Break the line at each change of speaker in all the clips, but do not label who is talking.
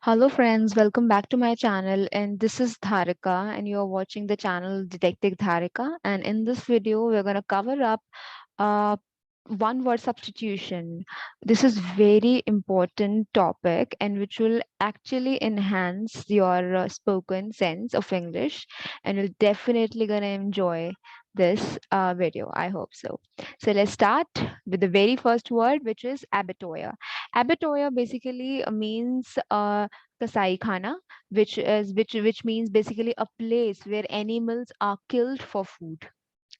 Hello friends, welcome back to my channel, and this is Dharika and you're watching the channel Detective Dharika, and in this video we're going to cover up uh, one word substitution. This is very important topic and which will actually enhance your spoken sense of English, and you're definitely going to enjoy this video. I hope so. So let's start with the very first word, which is abattoir. Abattoir basically means kasai khana, which means basically a place where animals are killed for food.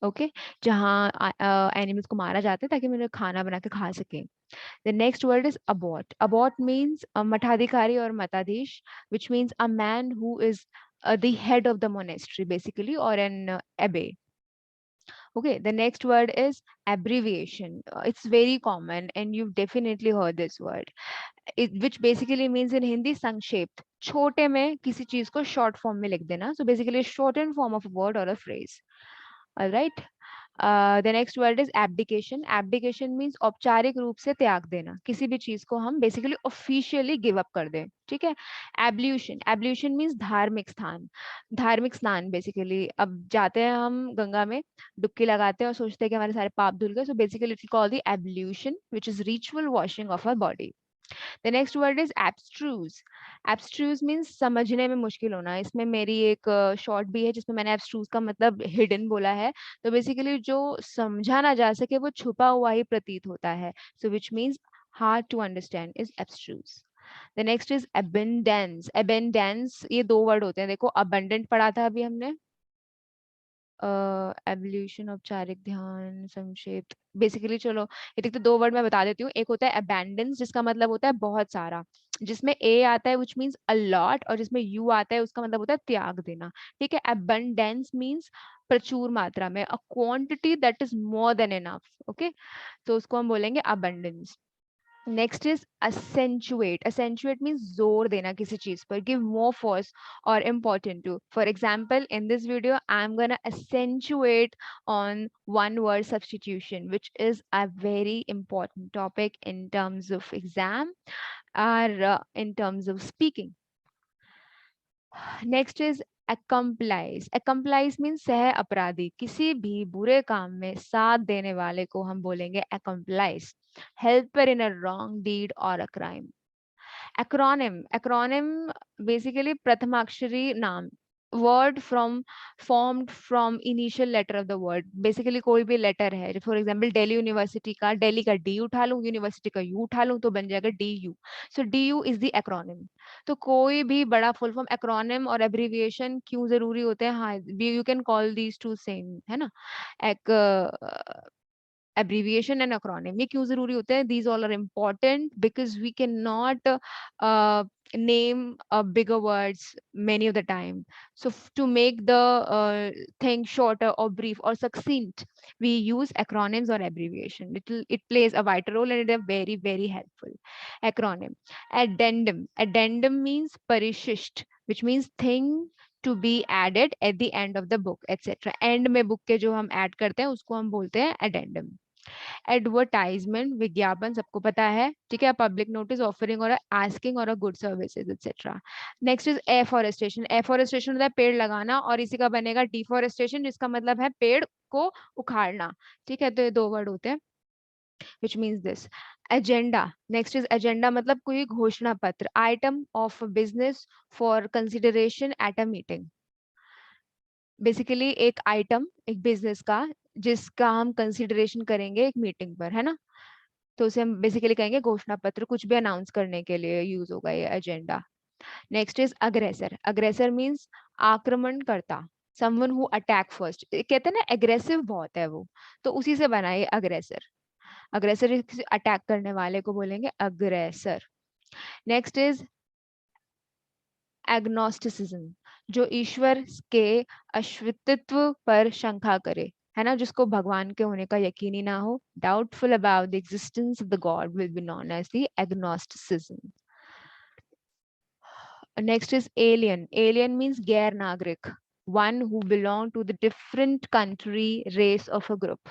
Okay, जहाँ animals को मारा जाता है ताकि मैंने खाना बना के खा सके. The next word is abort. Abort means a matadhikari or matadesh, which means a man who is the head of the monastery basically, or an abbey. Okay, the next word is abbreviation. It's very common and you've definitely heard this word. Which basically means in Hindi संक्षेप, छोटे में किसी चीज को short form में लिख देना. So basically a shortened form of a word or a phrase. All right. The next word is abdication. Abdication means औपचारिक रूप से त्याग देना, किसी भी चीज को हम बेसिकली ऑफिशियली गिव अप कर दें. ठीक है. एब्ल्यूशन. एब्ल्यूशन मीन्स धार्मिक स्थान, धार्मिक स्नान. बेसिकली अब जाते हैं हम गंगा में, डुबकी लगाते हैं और सोचते हैं कि हमारे सारे पाप धुल गए. So basically it's called the ablution, which is ritual washing of our body. The next word is abstruse. Abstruse means समझने में मुश्किल होना. इसमें मेरी एक शॉर्ट भी है जिसमें मैंने abstruse का मतलब हिडन बोला है. तो बेसिकली जो समझा ना जा सके वो छुपा हुआ ही प्रतीत होता है. So which means hard to understand is abstruse. The next is abundance. Abundance ये दो वर्ड होते हैं. देखो abundant पढ़ा था अभी हमने. एवोल्यूशन, औपचारिक ध्यान, संक्षेप. बेसिकली चलो ये देखते, दो वर्ड मैं बता देती हूँ. एक होता है अबैंडेंस, जिसका मतलब होता है बहुत सारा, जिसमें ए आता है विच मीन्स अ लॉट, और जिसमें यू आता है उसका मतलब होता है त्याग देना. ठीक है. अबंडेंस मीन्स प्रचुर मात्रा में, a quantity that is more than enough. Okay, तो उसको हम बोलेंगे abundance. Next is accentuate. Accentuate means जोर देना किसी चीज पर, give more force or important to. For example, in this video I'm gonna accentuate on one word substitution, which is a very important topic in terms of exam or in terms of speaking. Next is accomplice. Accomplice means सह अपराधी, किसी भी बुरे काम में साथ देने वाले को हम बोलेंगे accomplice. Helper in a wrong deed or a crime. Acronym. Acronym basically प्रथमाक्षरी नाम, word from formed from initial letter of the word. basically कोई भी लेटर है, फॉर एग्जाम्पल दिल्ली यूनिवर्सिटी का दिल्ली का डी उठा लूं, यूनिवर्सिटी का यू उठा लूं, तो बन जाएगा D you. So D you is the acronym. तो कोई भी बड़ा फुल फॉर्म, एक्रोनिम और एब्रीविएशन क्यों जरूरी होते हैं? हाँ, you can call these two same, है ना. एक abbreviation and acronym, ये क्यों जरूरी होते हैं? These all are important because we cannot name bigger words many of the time. So to make the thing shorter or brief or succinct, we use acronyms or abbreviation. It plays a vital role and it is very very helpful. Acronym. Addendum. Addendum means parishisht, which means thing to be added at the end of the book, etc. End में book के जो हम add करते हैं उसको हम बोलते हैं addendum. एडवर्टाइजमेंट, विज्ञापन, सबको पता है. ठीक है. पब्लिक नोटिस, ऑफरिंग और आस्किंग और good services etcetera. Next is afforestation. Afforestation होता है पेड़ लगाना, और इसी का बनेगा डिफॉरेस्टेशन, जिसका मतलब है पेड़ को उखाड़ना. ठीक है. तो ये दो वर्ड होते हैं which means this. Agenda. Next is agenda, मतलब कोई घोषणा पत्र, item of business for consideration at a meeting. Basically एक आइटम, एक बिजनेस का, जिसका हम कंसिडरेशन करेंगे एक मीटिंग पर, है ना. तो उसे हम बेसिकली कहेंगे घोषणा पत्र. कुछ भी अनाउंस करने के लिए यूज होगा ये agenda. Next is aggressor. Aggressor means आक्रमणकर्ता, समवन हु अटैक फर्स्ट. कहते हैं ना एग्रेसिव बहुत है वो, तो उसी से बना है अग्रेसर. अग्रेसर अटैक करने वाले को बोलेंगे अग्रेसर. नेक्स्ट इज एग्नोस्टिसिज्म, जो ईश्वर के अश्वित्व पर शंका करे, है ना, जिसको भगवान के होने का यकीन ही ना हो. Doubtful about the existence of the god will be known as the agnosticism. Next is alien. Alien means गैर नागरिक, one who belong to the different country, race of a group.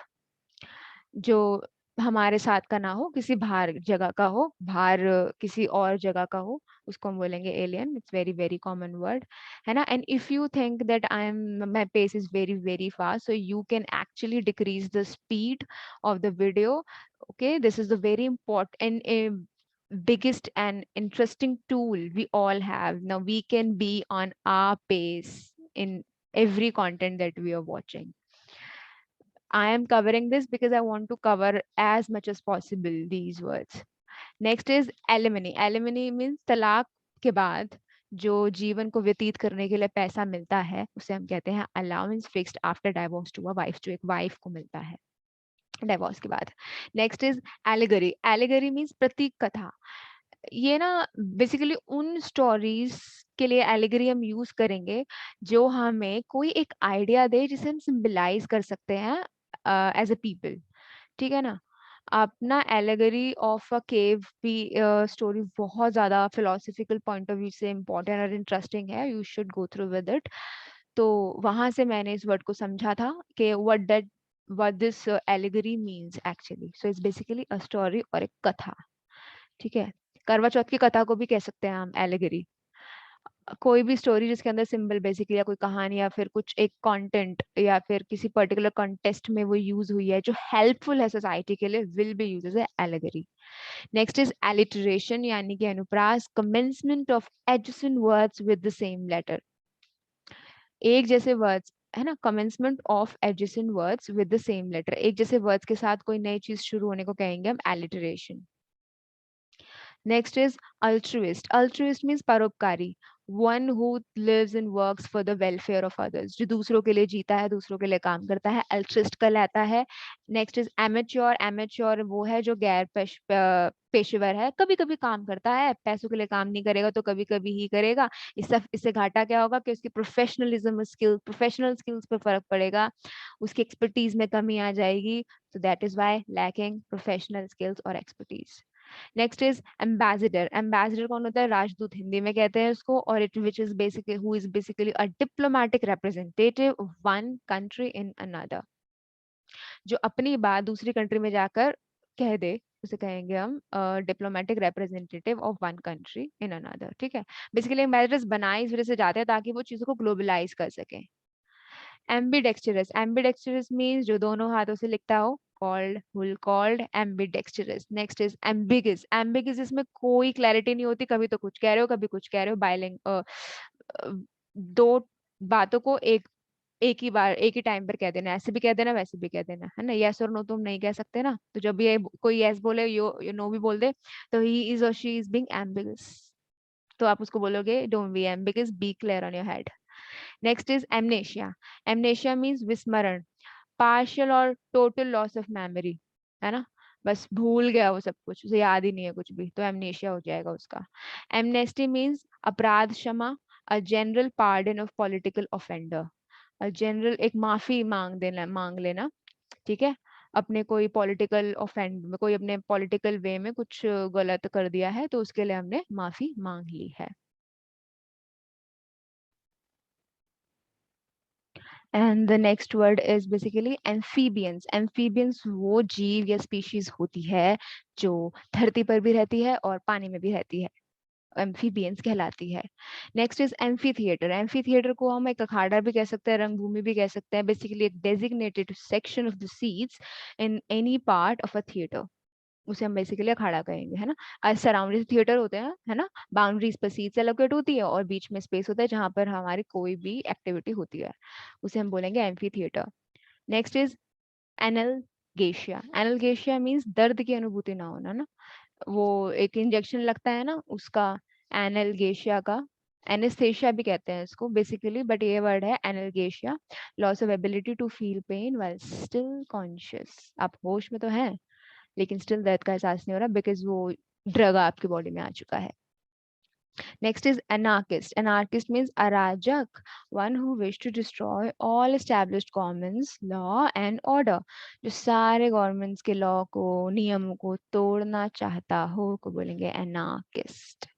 जो हमारे साथ का ना हो, किसी बाहर जगह का हो, बाहर किसी और जगह का हो, उसको हम बोलेंगे alien. It's very very common word, है ना. And if you think that I am my pace is very very fast, so you can actually decrease the speed of the video. Okay, this is the very important and biggest and interesting tool we all have. Now we can be on our pace in every content that we are watching. I am covering this because I want to cover as much as possible these words. Next is alimony. Alimony means तलाक के बाद जो जीवन को व्यतीत करने के लिए पैसा मिलता है उसे हम कहते हैं allowance fixed after divorce to a wife, जो एक वाइफ को मिलता है डाइवोर्स के बाद. Next is allegory. Allegory means प्रतीक कथा. ये ना बेसिकली उन स्टोरीज के लिए एलिगरी हम यूज करेंगे जो हमें कोई एक आइडिया दे जिसे हम सिंबलाइज कर सकते हैं एज अ पीपल. ठीक है ना. अपना एलिगरी ऑफ अ केव भी स्टोरी बहुत ज्यादा फिलोसफिकल पॉइंट ऑफ व्यू से इम्पोर्टेंट और इंटरेस्टिंग है. You should go through with it. तो वहां से मैंने इस वर्ड को समझा था कि what this allegory means actually. So it's basically a story और एक कथा. ठीक है. करवा चौथ की कथा को भी कह सकते हैं हम एलिगरी. कोई भी स्टोरी जिसके अंदर सिंबल बेसिकली या कोई कहानी या फिर कुछ एक कंटेंट या फिर किसी पर्टिकुलर कॉन्टेस्ट में वो यूज हुई है जो हेल्पफुल है सोसाइटी के लिए, will be use as allegory. Next is alliteration यानी कि अनुप्रास, commencement of adjacent words with the same letter. एक जैसे वर्ड्स, है ना, commencement of adjacent words with the same letter, एक जैसे वर्ड्स के साथ कोई नई चीज शुरू होने को कहेंगे हम alliteration. Next is altruist. Altruist means परोपकारी. One who lives and works for the welfare of others. जो दूसरों के लिए जीता है, दूसरों के लिए काम करता है, altruist कहलाता है. Next is amateur. Amateur वो है जो गैर पेशेवर है, कभी कभी काम करता है, पैसों के लिए काम नहीं करेगा तो कभी कभी ही करेगा. इससे घाटा क्या होगा कि उसकी प्रोफेशनल स्किल्स पे फर्क पड़ेगा, उसकी एक्सपर्टीज में कमी आ जाएगी. So that is why lacking professional skills or expertise. Next is ambassador. Ambassador कौन होता है? राजदूत हिंदी में कहते हैं उसको. और it which is basically who is basically a diplomatic representative of one country in another. जो अपनी बात दूसरी कंट्री में जाकर कह दे उसे कहेंगे हम diplomatic representative of one country in another. ठीक है. बेसिकली एम्बेसडर्स बनाए इस वजह से जाते हैं ताकि वो चीजों को ग्लोबलाइज कर सके. एम्बीडेक्स्टरस. एम्बीडेक्स्टरस मीन्स जो दोनों हाथों से लिखता हो, called will called ambidextrous. next is ambiguous. ambiguous इसमें कोई क्लैरिटी नहीं होती, कभी तो कुछ कह रहे हो कभी कुछ कह रहे हो. बाइलिंग दो बातों को एक ही बार एक ही टाइम पर कह देना, ऐसे भी कह देना वैसे भी कह देना, है ना. यस और नो तुम नहीं कह सकते ना. तो जब ये कोई यस बोले यो नो भी बोल दे तो ही इज और शी इज बीइंग एम्बिगस, तो आप उसको बोलोगे don't be ambiguous, be clear on your head. Next is amnesia. Amnesia means विस्मरण, पार्शियल और टोटल लॉस ऑफ मेमोरी, है ना. बस भूल गया वो सब कुछ, उसे याद ही नहीं है कुछ भी, तो एमनेशिया हो जाएगा उसका. एमनेस्टी मीन्स अपराध क्षमा, a general pardon of political offender. General एक माफी मांग लेना. ठीक है. अपने कोई पॉलिटिकल ऑफेंड में, कोई अपने पॉलिटिकल वे में कुछ गलत कर दिया है तो उसके लिए हमने माफी मांग ली है. And the next word is basically amphibians. Amphibians वो जीव या स्पीशीज होती है जो धरती पर भी रहती है और पानी में भी रहती है, एम्फीबियंस कहलाती है. Next is amphi theatre. Amphi theatre को हम एक अखाड़ा भी कह सकते हैं, रंगभूमि भी कह सकते हैं. बेसिकली एक designated section of the seats in any part of a theatre, उसे हम बेसिकली अखाड़ा कहेंगे, है ना. सराउंडिंग थिएटर होते हैं, है ना. बाउंड्रीज पर सीट्स एलोकेट होती है और बीच में स्पेस होता है जहां पर हमारी कोई भी एक्टिविटी होती है, उसे हम बोलेंगे amphitheatre. Next is analgesia. Analgesia means दर्द की अनुभूति ना होना ना. वो एक इंजेक्शन लगता है ना उसका, एनलगेशिया का. एनेस्थेशिया भी कहते हैं इसको बेसिकली, बट ये वर्ड है analgesia. Loss of ability to feel pain while still conscious. आप होश में तो हैं लेकिन स्टिल दर्द का एहसास नहीं हो रहा बिकॉज वो ड्रग आपकी बॉडी में आ चुका है. Next is anarchist. Anarchist means अराजक, one who wish to destroy all established governments, law and order. जो सारे गवर्नमेंट्स के लॉ को, नियमों को तोड़ना चाहता हो को बोलेंगे anarchist.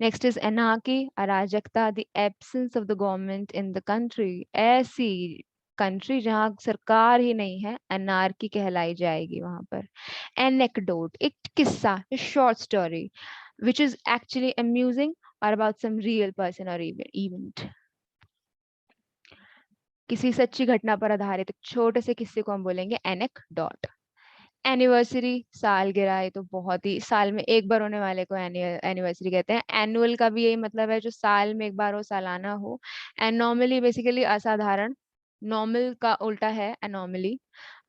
नेक्स्ट इज anarchy, अराजकता, the absence of the government in the country. ऐसी कंट्री जहाँ सरकार ही नहीं है, एनार्की कहलाई जाएगी वहां पर। एनेक्डोट, एक किस्सा, short story which is actually amusing और अबाउट सम रियल पर्सन और इवेंट। किसी सच्ची घटना पर आधारित एक छोटे से किस्से को हम बोलेंगे एनेक्डोट। एनिवर्सरी, सालगिरह, ये तो बहुत ही साल में एक बार होने वाले को एनिवर्सरी कहते हैं। एनुअल का भी यही मतलब है, जो साल में एक बार हो, सालाना हो। एनॉमली बेसिकली असाधारण, नॉर्मल का उल्टा है एनॉमली,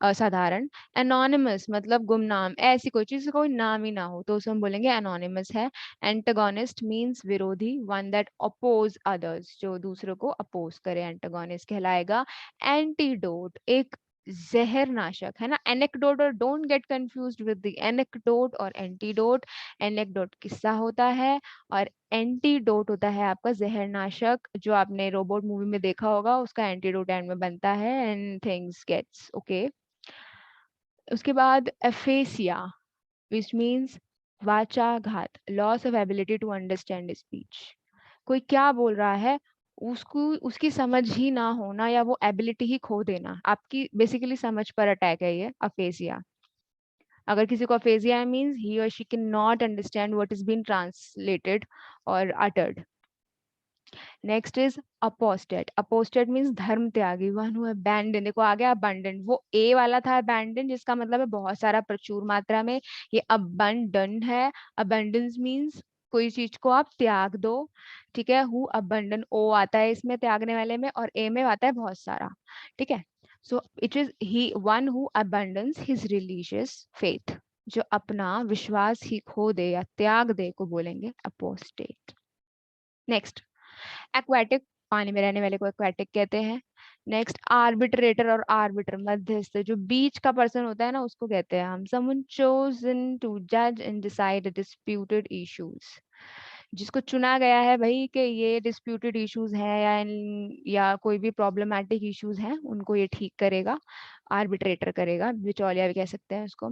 असाधारण। एनोनिमस मतलब गुमनाम, ऐसी कोई चीज कोई नाम ही ना हो तो उसे हम बोलेंगे एनोनिमस है। एंटागोनिस्ट मींस विरोधी, वन दैट अपोज अदर्स, जो दूसरों को अपोज करे, एंटागोनिस्ट कहलाएगा। एंटीडोट, एक जहर नाशक, है ना। एनेक्डोट, और don't get confused with the anecdote और एंटीडोट। एनेक्डोट किस्सा होता है और एंटीडोट होता है आपका जहर नाशक, जो आपने रोबोट मूवी में देखा होगा, उसका एंटीडोट एंड में बनता है एंड थिंग्स गेट्स ओके। उसके बाद एफेसिया, विच मीन्स वाचाघात, loss of ability to understand speech. कोई क्या बोल रहा है, उसको उसकी समझ ही ना होना, या वो एबिलिटी ही खो देना, आपकी बेसिकली समझ पर अटैक है ये अफेजिया। अगर किसी को अफेजिया है, मीन्स ही और she can not understand what is been translated और uttered. Next is apostate. Apostate means धर्म त्यागी, वन हु अबैंडन। देखो आ गया अबंडन, वो ए वाला था अबैंडन जिसका मतलब है बहुत सारा, प्रचुर मात्रा में। ये अबंडन है। अबंडेंस मीन्स कोई चीज को आप त्याग दो, ठीक है। हु अबंडन, ओ आता है इसमें त्यागने वाले में, और ए में आता है बहुत सारा, ठीक है। So it is he one who abundance his religious faith, जो अपना विश्वास ही खो दे या त्याग दे को बोलेंगे अपोस्टेट। नेक्स्ट, एक्वाटिक, पानी में रहने वाले को एक्वाटिक कहते हैं। नेक्स्ट, आर्बिट्रेटर और आर्बिटर, मध्यस्थ, जो बीच का पर्सन होता है ना, उसको कहते हैं हम समवन चोजन टू जज एंड डिसाइड डिस्प्यूटेड इश्यूज। जिसको चुना गया है भाई कि ये डिस्प्यूटेड इश्यूज हैं या कोई भी प्रॉब्लमैटिक इश्यूज हैं, उनको ये ठीक करेगा, आर्बिट्रेटर करेगा, बिचौलिया भी कह सकते हैं उसको।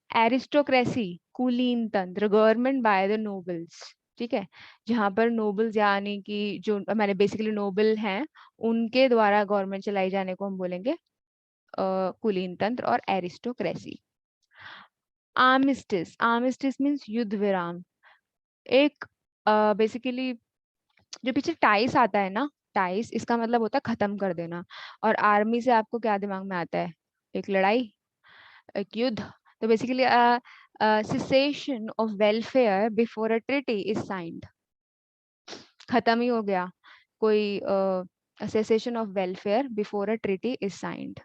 एरिस्टोक्रेसी, कुलीन तंत्र, गवर्नमेंट बाय द नोबल्स, ठीक है। जहां पर नोबल्स यानी कि जो मैंने बेसिकली नोबल हैं, उनके द्वारा गवर्नमेंट चलाई जाने को हम बोलेंगे कुलीन तंत्र और एरिस्टोक्रेसी। आर्मिस्टिस, आर्मिस्टिस मीन्स युद्ध विराम। एक बेसिकली जो पीछे टाइस आता है ना, टाइस, इसका मतलब होता है खत्म कर देना। और आर्मी से आपको क्या दिमाग में आता है, एक लड़ाई, एक युद्ध। तो basically cessation of welfare before a treaty is signed, खत्म ही हो गया कोई cessation of welfare before a treaty is signed,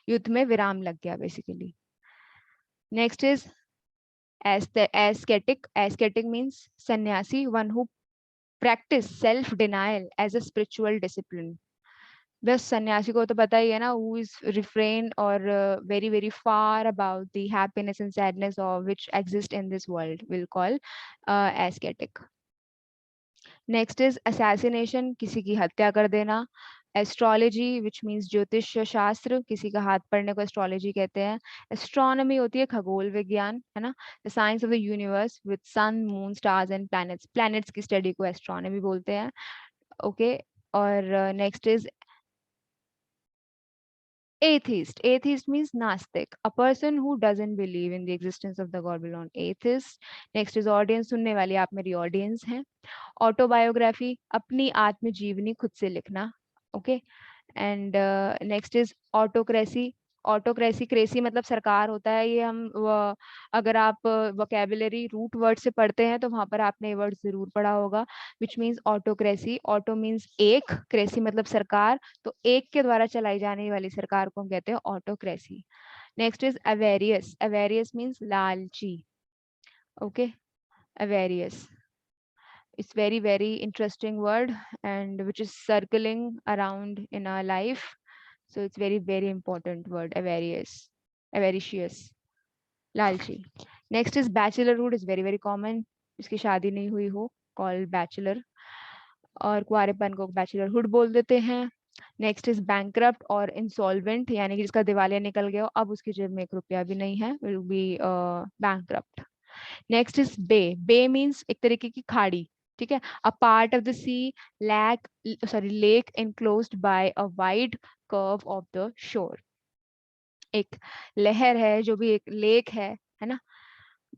युद्ध में विराम लग गया basically. Next is ascetic. Ascetic means सन्यासी, one who practice self denial as a spiritual discipline. बस सन्यासी को तो पता ही है ना, हु इज रिफ्रेन और very very far about the happiness and sadness of which exist in this world, will call ascetic. Next is assassination, किसी की हत्या कर देना। एस्ट्रोलॉजी विच मीन्स ज्योतिष शास्त्र, किसी का हाथ पढ़ने को एस्ट्रोलॉजी कहते हैं। एस्ट्रोनॉमी होती है खगोल विज्ञान, है ना, the science of the universe with sun moon stars and planets, planets की स्टडी को एस्ट्रोनॉमी बोलते हैं, ओके। और next is atheist. Atheist means नास्तिक, a person who doesn't believe in the existence of the God belong atheist. Next is audience, सुनने वाली आप मेरी audience हैं। ऑटोबायोग्राफी, अपनी आत्मजीवनी खुद से लिखना, okay. And next is autocracy. Autocracy, cracy मतलब सरकार होता है, ये हम अगर आप वोकेबुलरी रूट वर्ड से पढ़ते हैं तो वहां पर आपने ये वर्ड जरूर पढ़ा होगा, which means autocracy. Auto means एक, क्रेसी मतलब सरकार, तो एक के द्वारा चलाई जाने वाली सरकार को हम कहते हैं autocracy. Next is avaricious. Avaricious means लालची, okay, avaricious. It's very very interesting word and which is circling around in our life, so it's very very important word, avaricious, avaricious, लालची। Next is bachelorhood, is very very common, जिसकी शादी नहीं हुई हो called bachelor, और कुआरेपन को bachelorhood बोल देते हैं। नेक्स्ट इज बैंकरप्ट और इंसॉल्वेंट, यानी कि जिसका दिवालिया निकल गया हो, अब उसकी जेब में 1 रुपया भी नहीं है, will be bankrupt. Next is bay. Bay means एक तरीके की खाड़ी, ठीक है। A part of the sea, lake enclosed by a wide curve of the shore। एक लहर है, जो भी एक लेक है ना,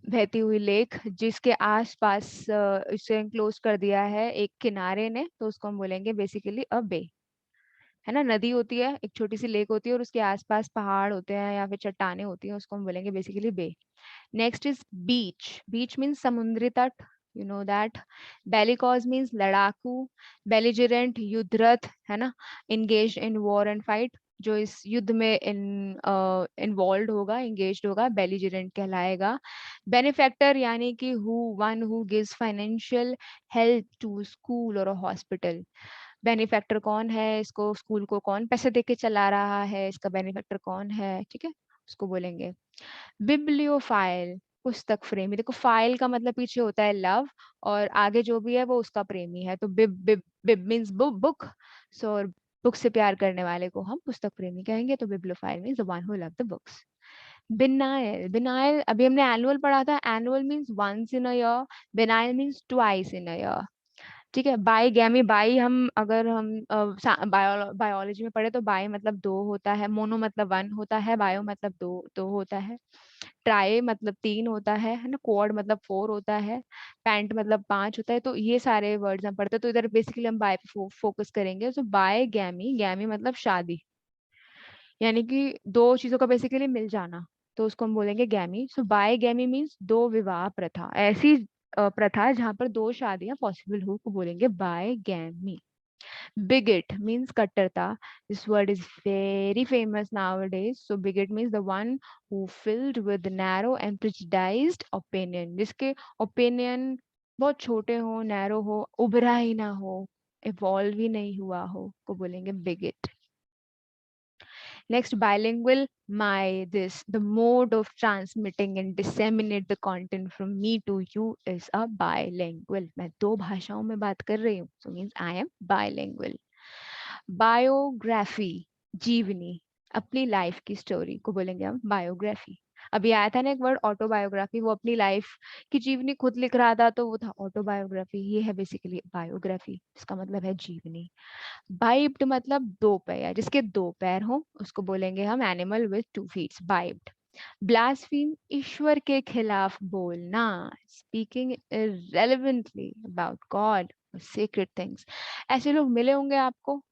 बहती हुई लेक, जिसके आसपास इसे enclose कर दिया है एक किनारे ने, तो उसको हम बोलेंगे बेसिकली अ बे। है ना, नदी होती है, एक छोटी सी लेक होती है और उसके आसपास पहाड़ होते हैं या फिर चट्टाने होती हैं, उसको हम बोलेंगे basically bay. Next is beach. Beach means समुद्री तट, you know that. Bellicose means लड़ाकू। बेलिजरेंट युद्धरत, है ना, engage in war and fight, जो इस युद्ध में इन्वॉल्व होगा, इंगेज होगा, बेलिजरेंट कहलाएगा। बेनिफैक्टर यानी कि one who gives financial help to school और हॉस्पिटल। बेनिफैक्टर कौन है, इसको स्कूल को कौन पैसे देके चला रहा है, इसका बेनिफैक्टर कौन है, ठीक है, उसको बोलेंगे। बिब्लियोफाइल, पुस्तक प्रेमी। देखो फाइल का मतलब पीछे होता है लव, और आगे जो भी है वो उसका प्रेमी है, तो बिब बिब बिब मीन्स बुक। सो बुक से प्यार करने वाले को हम पुस्तक प्रेमी कहेंगे, तो bibliophile means the one who love the books. Biennial, biennial अभी हमने एनुअल पढ़ा था, annual means once in a year, biennial means twice in a year. ठीक है। बाई गैमी, बाई हम अगर हम बायोलॉजी में पढ़े तो बाई मतलब दो होता है, मोनो मतलब वन होता है, बायो मतलब दो दो होता है, ट्राई मतलब तीन होता है ना, क्वाड मतलब फोर होता है, पैंट मतलब पांच होता है। तो ये सारे वर्ड्स हम पढ़ते हैं, तो इधर बेसिकली हम बाय पे फोकस करेंगे। तो बाय गैमी, गैमी मतलब शादी, यानी कि दो चीजों का बेसिकली मिल जाना, तो उसको हम बोलेंगे गैमी। सो बाय गैमी मीन्स दो विवाह प्रथा, ऐसी प्रथा जहाँ पर दो शादियां पॉसिबल हो, को बोलेंगे बाय गैमी। Bigot means कट्टरता. This word is very famous nowadays. So bigot means the one who filled with narrow and prejudiced opinion. जिसके opinion बहुत छोटे हो, narrow हो, उभरा ही ना हो, evolve ही नहीं हुआ हो, को बोलेंगे bigot. Next, bilingual. My this the mode of transmitting and disseminate the content from me to you is a bilingual. मैं दो भाषाओं में बात कर रही हूँ, so means I am bilingual. Biography, जीवनी, अपनी लाइफ की स्टोरी को बोलेंगे हम बायोग्राफी। अभी आया था ना एक वर्ड ऑटोबायोग्राफी, वो अपनी लाइफ की जीवनी खुद लिख रहा था, तो वो था ऑटोबायोग्राफी। ये है बेसिकली बायोग्राफी, इसका मतलब है जीवनी। बाइब्ड मतलब दो पैर, जिसके दो पैर हो उसको बोलेंगे हम एनिमल विथ टू फीट्स, बाइब्ड। ब्लास्फीम, ईश्वर के खिलाफ बोलना, speaking irrelevantly about God, secret things. ऐसे लोग मिले होंगे आपको,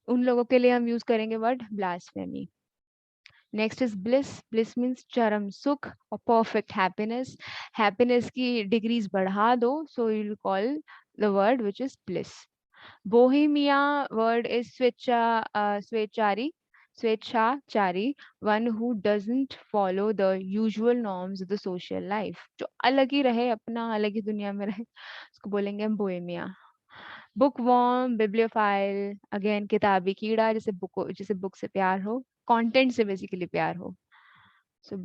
उन लोगों के लिए हम यूज करेंगे word blasphemy. Next is bliss. Bliss means चरम सुख और परफेक्ट हैप्पीनेस। हैप्पीनेस की डिग्रीज बढ़ा दो, so you will call the word which is bliss. Bohemia word is स्वेच्छाचारी, स्वेच्छाचारी, one who doesn't follow the usual norms of the social life, जो अलग ही रहे, अपना अलग ही दुनिया में रहे, उसको बोलेंगे हम Bohemia. Bookworm, bibliophile, again किताबी कीड़ा, जिसे बुक से प्यार हो, कंटेंट से बेसिकली प्यार हो, so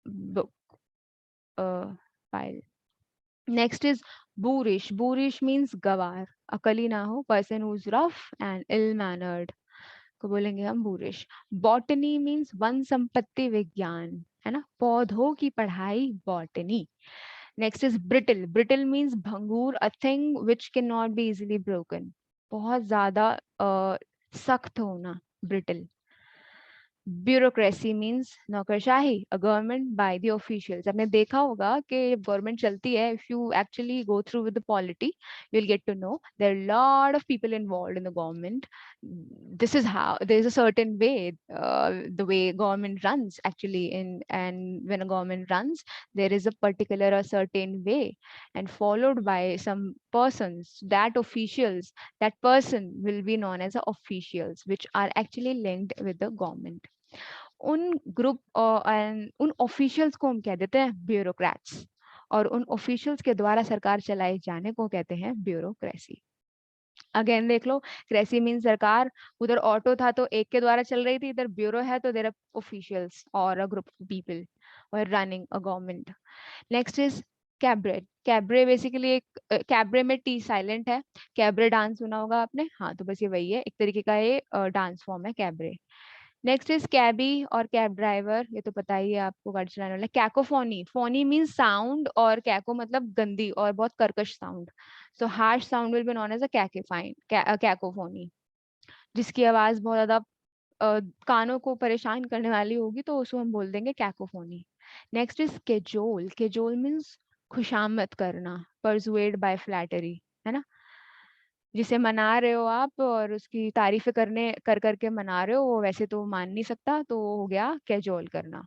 book file. Next is boorish. Boorish means गवार, अकली ना हो, person who is rough and ill mannered, को बोलेंगे हम boorish. बॉटनी मीन्स वन संपत्ति विज्ञान, है ना, पौधों की पढ़ाई, botany. Next is brittle. Brittle means भंगूर, a thing which can not be easily broken, बहुत ज्यादा सख्त होना, ब्रिटल। ब्यूरोक्रेसी मीन्स नौकरशाही, a government by the officials. आपने देखा होगा कि जब गवर्नमेंट चलती है, if you actually go through with the polity, you will get to know there are lot of people involved in the government. This is how there is a certain way, the way government runs actually, in and when a government runs, there is a particular a certain way, and followed by some persons, that officials, that person will be known as the officials, which are actually linked with the government. उन group and उन officials को हम कह देते हैं bureaucrats, और उन officials के द्वारा सरकार चलाए जाने को कहते हैं ब्यूरोक्रेसी। अगेन देख लो, क्रेसी मीन सरकार, उधर ऑटो था तो एक के द्वारा चल रही थी, इधर ब्यूरो है तो देयर आर ऑफिशियल्स और अ ग्रुप ऑफ पीपल और running a government. Next is cabaret. Cabaret basically एक कैबरे में टी साइलेंट है, कैबरे डांस सुना होगा आपने, हाँ तो बस ये वही है, एक तरीके का ये डांस फॉर्म है कैबरे। नेक्स्ट इज कैबी और कैब ड्राइवर, ये तो पता ही है आपको, गाड़ी चलाने वाला। कैकोफोनी, फोनी मीन्स साउंड, और कैको मतलब गंदी और बहुत कर्कश sound. So harsh sound will be known as a cacophone, cacophony. जिसकी आवाज बहुत ज्यादा कानों को परेशान करने वाली होगी तो उसको हम बोल देंगे cacophony. Next is cajole. Cajole means खुशामद करना, परसुएड बाय फ्लैटरी, है ना। जिसे मना रहे हो आप और उसकी तारीफें करने कर करके मना रहे हो, वो वैसे तो मान नहीं सकता, तो वो हो गया कैजोल करना।